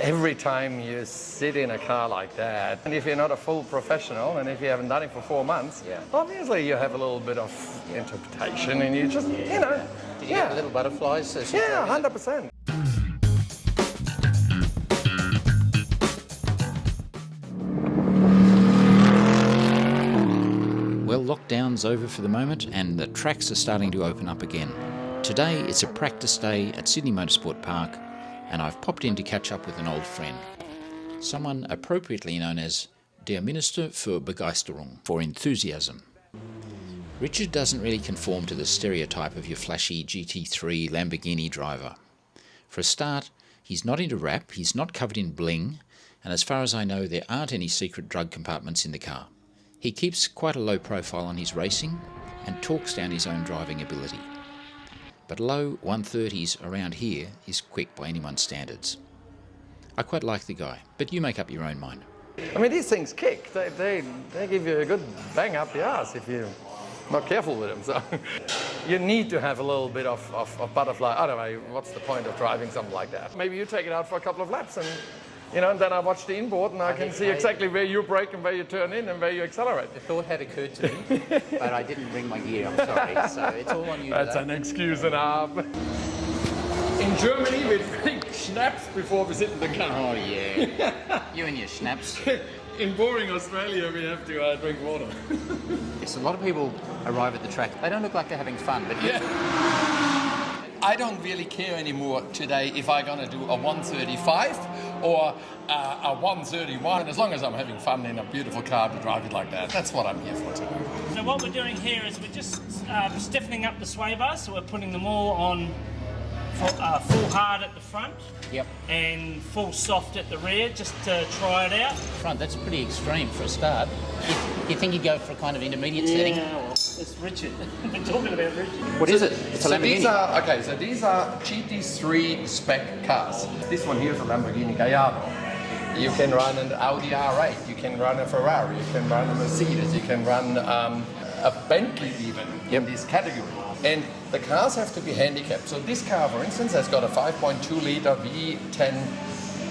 every time you sit in a car like that, and if you're not a full professional and if you haven't done it for 4 months, obviously you have a little bit of interpretation and you just, Did you get little butterflies? Yeah, 100%. Well, lockdown's over for the moment and the tracks are starting to open up again. Today it's a practice day at Sydney Motorsport Park and I've popped in to catch up with an old friend. Someone appropriately known as Der Minister für Begeisterung, for enthusiasm. Richard doesn't really conform to the stereotype of your flashy GT3 Lamborghini driver. For a start, he's not into rap, he's not covered in bling, and as far as I know there aren't any secret drug compartments in the car. He keeps quite a low profile on his racing and talks down his own driving ability. But low 130s around here is quick by anyone's standards. I quite like the guy, but you make up your own mind. I mean, these things kick. They give you a good bang up the ass if you're not careful with them. So you need to have a little bit of butterfly. Otherwise, what's the point of driving something like that? Maybe you take it out for a couple of laps and and then I watch the inboard and I can see exactly where you brake and where you turn in and where you accelerate. The thought had occurred to me, but I didn't bring my gear, I'm sorry. So it's all on you. That's an excuse and a half. In Germany, we drink schnapps before we sit in the car. Oh, yeah. You and your schnapps. In boring Australia, we have to drink water. Yes, a lot of people arrive at the track. They don't look like they're having fun, but I don't really care anymore today if I'm going to do a 135 or a 131. As long as I'm having fun in a beautiful car to drive it like that, that's what I'm here for today. So what we're doing here is we're just stiffening up the sway bars, so we're putting them all on full hard at the front and full soft at the rear, just to try it out. Front, that's pretty extreme for a start. You think you'd go for a kind of intermediate setting? Yeah, well, it's Richard. We're talking about Richard. What is it? It's a Lamborghini. So these are GT3 spec cars. This one here is a Lamborghini Gallardo. You can run an Audi R8, you can run a Ferrari, you can run a Mercedes, you can run a Bentley even in this category. And the cars have to be handicapped. So this car, for instance, has got a 5.2 litre V10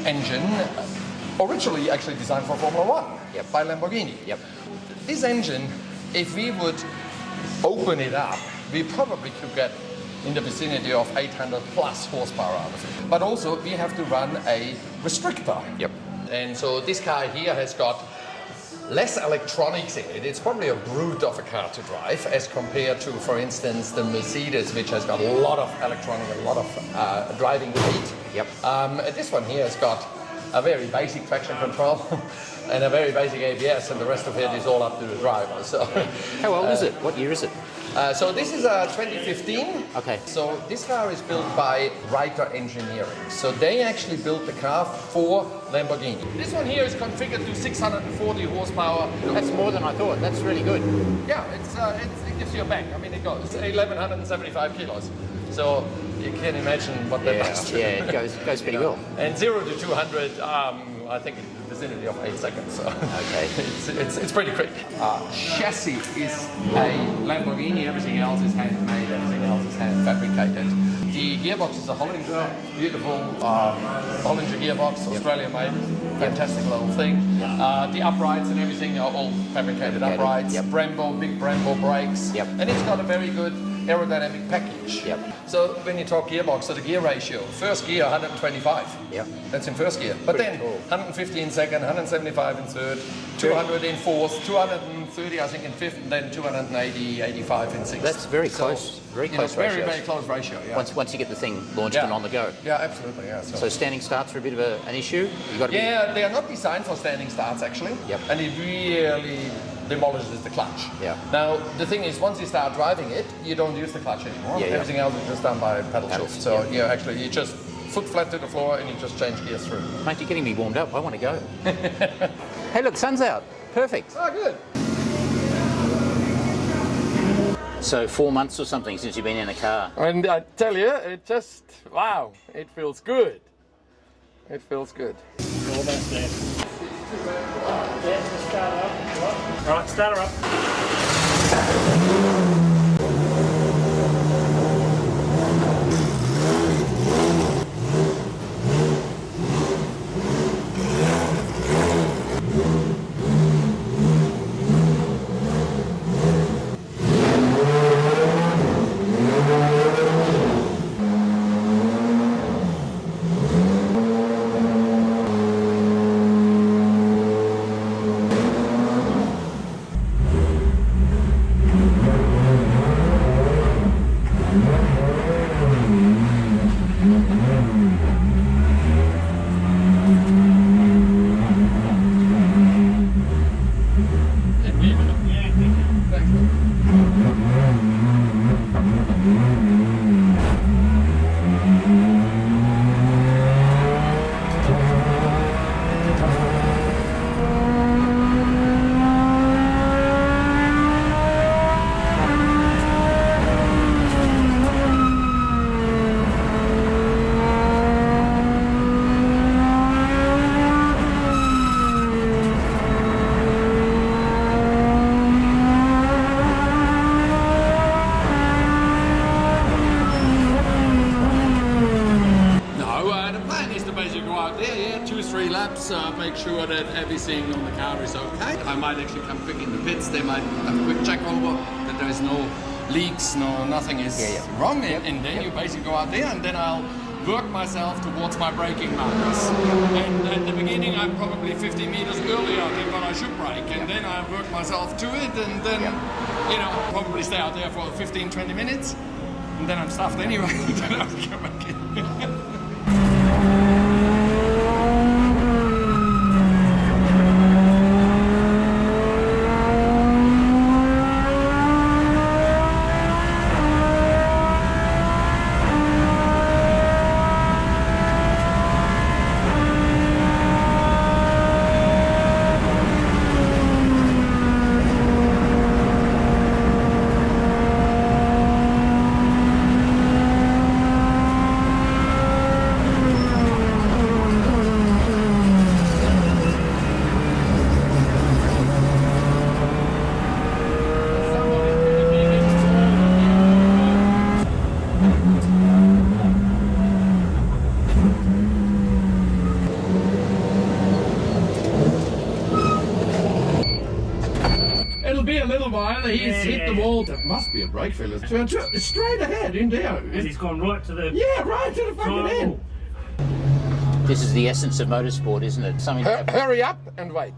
engine, originally actually designed for Formula One by Lamborghini. This engine, if we would open it up, we probably could get in the vicinity of 800 plus horsepower out of it. But also we have to run a restrictor. And so this car here has got less electronics in it. It's probably a brute of a car to drive as compared to, for instance, the Mercedes, which has got a lot of electronic, a lot of driving weight. This one here has got a very basic traction control and a very basic ABS, and the rest of it is all up to the driver. So, how old is it? What year is it? So this is a 2015. Okay. So this car is built by Reiter Engineering. So they actually built the car for Lamborghini. This one here is configured to 640 horsepower. That's more than I thought. That's really good. Yeah, it gives you a bang. I mean, it goes 1,175 kilos. So you can imagine what that does. Yeah, it goes pretty well. And 0 to 200, I think in the vicinity of 8 seconds. So okay, it's pretty quick. Chassis is a Lamborghini. Everything else is handmade. Everything else is hand fabricated. The gearbox is a Hollinger, beautiful Hollinger gearbox, Australia made, fantastic little thing. The uprights and everything are all fabricated uprights. Brembo, big Brembo brakes, and it's got a very good aerodynamic package. So when you talk gearbox, so the gear ratio, first gear 125. That's in first gear. But then 150 in second, 175 in third, 200 in fourth, 230 I think in fifth, and then 280, 85 in sixth. That's very close. Very close ratio. Very close ratio. Once you get the thing launched and on the go. Yeah, absolutely. Yeah. So standing starts are a bit of an issue. You got to they are not designed for standing starts actually. And it really demolishes the clutch. Now the thing is, once you start driving it, you don't use the clutch anymore. Everything else is just done by pedal shift. So actually you just foot flat to the floor and you just change gears through. Mate, you're getting me warmed up. I want to go. Hey, look, sun's out. Perfect. Oh, good. So 4 months or something since you've been in a car. And I tell you, it just, wow, it feels good. It feels good. Almost there. Yeah, start her up. All right, start her up. basically go out there, 2-3 laps, make sure that everything on the car is okay. I might actually come quick in the pits. They might have a quick check over that there is no leaks, nothing is wrong. And then you basically go out there, and then I'll work myself towards my braking markers. And at the beginning, I'm probably 50 meters earlier than what I should brake, and then I work myself to it, and then probably stay out there for 15-20 minutes, and then I'm stuffed anyway. Then I'll come back in. It'll be a little while. He's hit the wall. That must be a brake failure. Straight ahead in there. And he's gone right to the... Yeah, right to the fucking end. This is the essence of motorsport, isn't it? Something Hurry up and wait.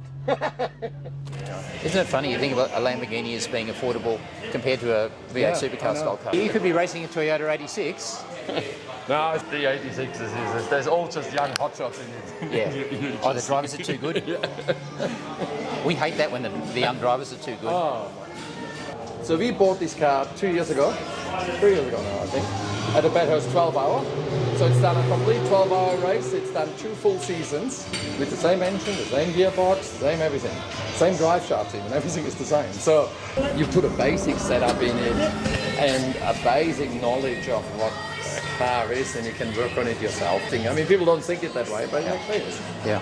Isn't it funny, you think about a Lamborghini as being affordable compared to a V8 supercar style car? You could be racing a Toyota 86. No, it's the 86s. There's all just young hotshots in it. Yeah. Oh, the drivers are too good? We hate that when the young drivers are too good. Oh. So we bought this car 3 years ago now, I think, at a Bathurst 12-hour. So it's done a complete 12-hour race. It's done 2 full seasons with the same engine, the same gearbox, the same everything. Same drive shafts even, everything is the same. So you put a basic setup in it and a basic knowledge of what a car is, and you can work on it yourself. I mean, people don't think it that way, but it actually is. Yeah.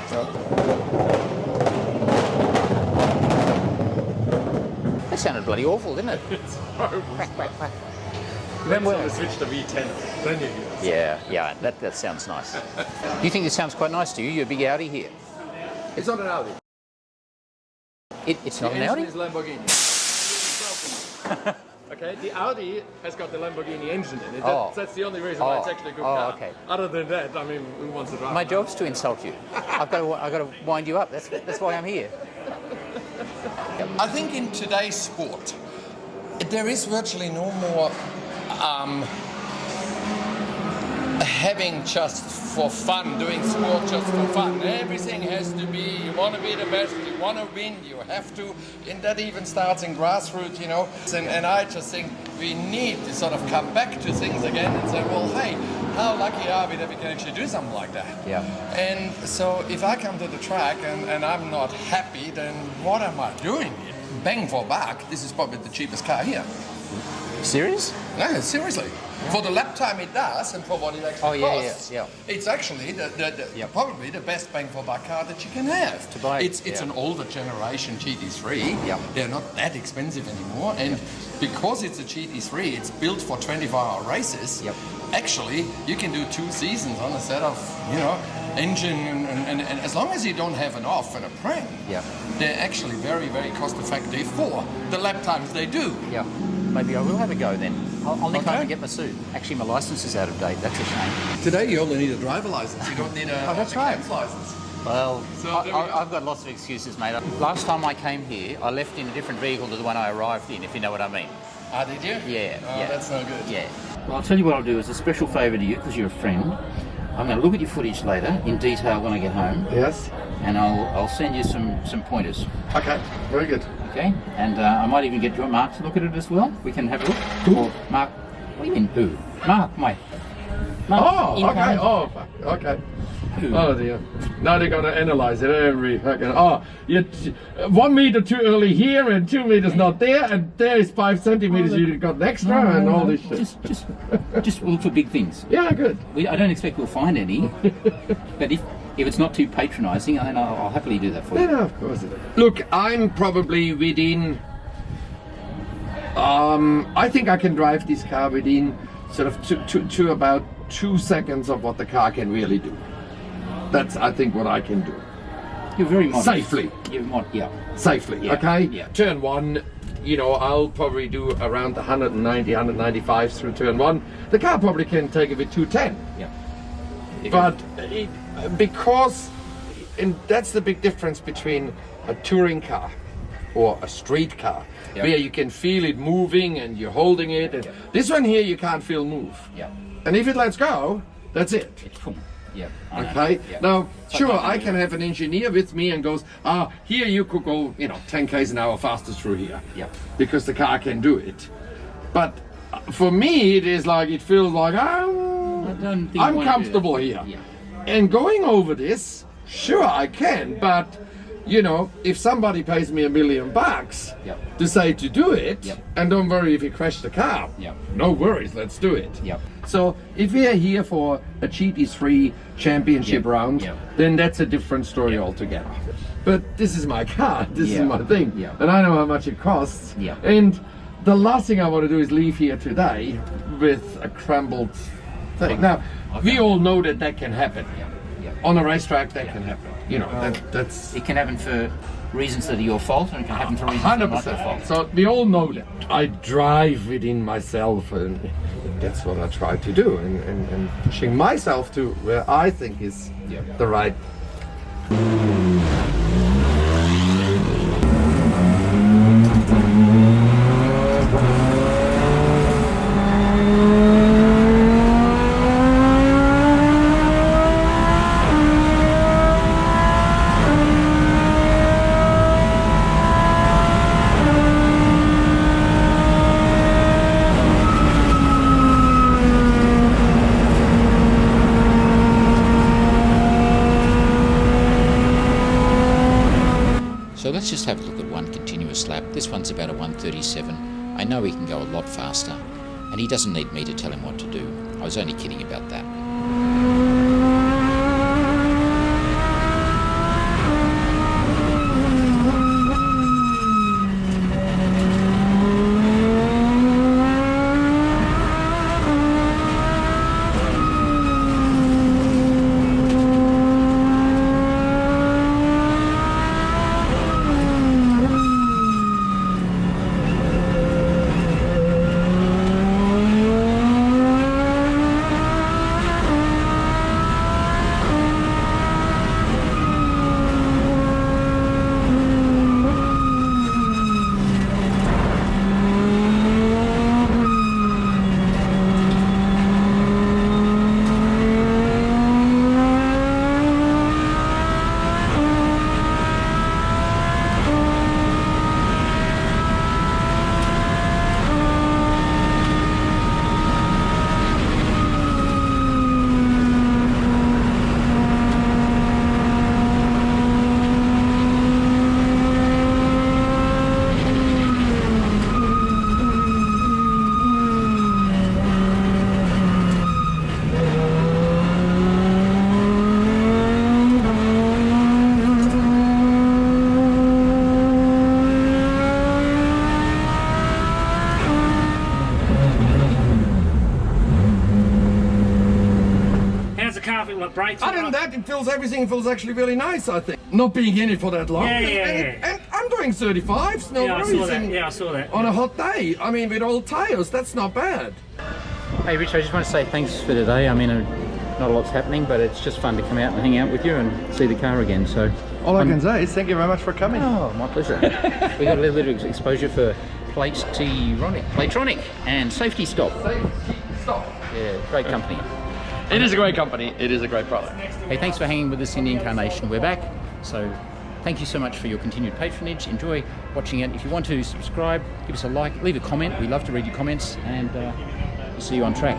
That sounded bloody awful, didn't it? It's horrible. Quack, quack, quack. Then we'll switch to V10. Then you hear it. Yeah, that sounds nice. Do you think this sounds quite nice to you? You're a big Audi here. It's not an Audi. It's not an Audi? The engine is Lamborghini. Okay, the Audi has got the Lamborghini engine in it. That's the only reason why it's actually a good car. Okay. Other than that, I mean, who wants to drive? My job's to insult you. I've got to wind you up. That's why I'm here. I think in today's sport, there is virtually no more having just for fun, doing sport just for fun. Everything has to be, you want to be the best, you want to win, you have to, and that even starts in grassroots, And I just think we need to sort of come back to things again and say, well, hey, how lucky are we that we can actually do something like that? Yeah. And so if I come to the track and I'm not happy, then what am I doing here? Bang for buck, this is probably the cheapest car here. Serious? No, seriously. For the lap time it does and for what it actually costs, it's actually probably the best bang for buck car that you can have. To buy, it's an older generation GT3. Yeah. They're not that expensive anymore, and because it's a GT3, it's built for 24-hour races. Yep. Actually, you can do 2 seasons on a set of engine, and as long as you don't have an off and a prem, they're actually very, very cost effective for the lap times they do. Yeah. Maybe I will have a go then. I'll nick home and get my suit. Actually, my license is out of date. That's a shame. Today you only need a driver license. You don't need a that's right. camps license. Well, So I've got lots of excuses, mate. Last time I came here, I left in a different vehicle to the one I arrived in, if you know what I mean. Ah, did you? Yeah. Oh, that's no good. Yeah. Well, I'll tell you what I'll do as a special favour to you, because you're a friend. I'm going to look at your footage later in detail when I get home. Yes. And I'll send you some pointers. Okay, very good. Okay, and I might even get your Mark to look at it as well. We can have a look. Or Mark, what do you mean who? Mark, mate. Mark, Okay. Oh, fuck. Okay. Who? Oh dear. Now they gotta analyze it every fucking. Oh, you're 1 meter too early here and 2 meters not there, and there is 5 centimeters you got extra and all this shit. Just look for big things. Yeah, good. I don't expect we'll find any, but if it's not too patronising, then I'll happily do that for you. Yeah, of course. Look, I'm probably within. I think I can drive this car within sort of to about 2 seconds of what the car can really do. That's, I think, what I can do. You're very modest. Safely. Yeah. Safely, Yeah, okay? yeah. Turn 1, you know, I'll probably do around 190, 195 through turn 1. The car probably can take it with 210. Yeah. But because, and that's the big difference between a touring car or a street car, where you can feel it moving and you're holding it. And this one here, you can't feel move. Yeah. And if it lets go, that's it. It's boom. Yeah. I know. Okay. Yeah. Now, sure, like I can have an engineer with me and goes, here you could go, you know, 10 k's an hour faster through here. Yeah. Because the car can do it. But for me, it is like, it feels like don't think I I'm wanna do comfortable that. here. Yeah. And going over this, sure, I can, but you know, if somebody pays me $1 million Yep. to say to do it, Yep. and don't worry if you crash the car, Yep. no worries, let's do it. Yep. So if we are here for a GT3 championship Yep. round, Yep. then that's a different story altogether. But this is my car, this is Yeah. my thing, Yeah. and I know how much it costs. Yeah. And the last thing I want to do is leave here today with a crumbled thing. Now, we all know that that can happen. Yeah. On a racetrack, that can happen. You know, that's It can happen for reasons that are your fault, and it can happen for reasons that are not your 100%. fault. So we all know that. I drive within myself, and that's what I try to do, and pushing myself to where I think is the right. So let's just have a look at one continuous lap. This one's about a 137. I know he can go a lot faster, and he doesn't need me to tell him what to do. I was only kidding about that. Brakes. Other than that, everything feels actually really nice, I think. Not being in it for that long. And I'm doing 35s, no worries. I saw that. On a hot day, I mean, with old tyres, that's not bad. Hey Rich, I just want to say thanks for today. I mean, not a lot's happening, but it's just fun to come out and hang out with you and see the car again. So All I can say is thank you very much for coming. Oh, my pleasure. We got a little bit of exposure for Platronic and Safety Stop. Safety Stop. Yeah, great company. It is a great company. It is a great product. Hey, thanks for hanging with us in inCARnation. We're back. So thank you so much for your continued patronage. Enjoy watching it. If you want to subscribe, give us a like, leave a comment. We love to read your comments, and we'll see you on track.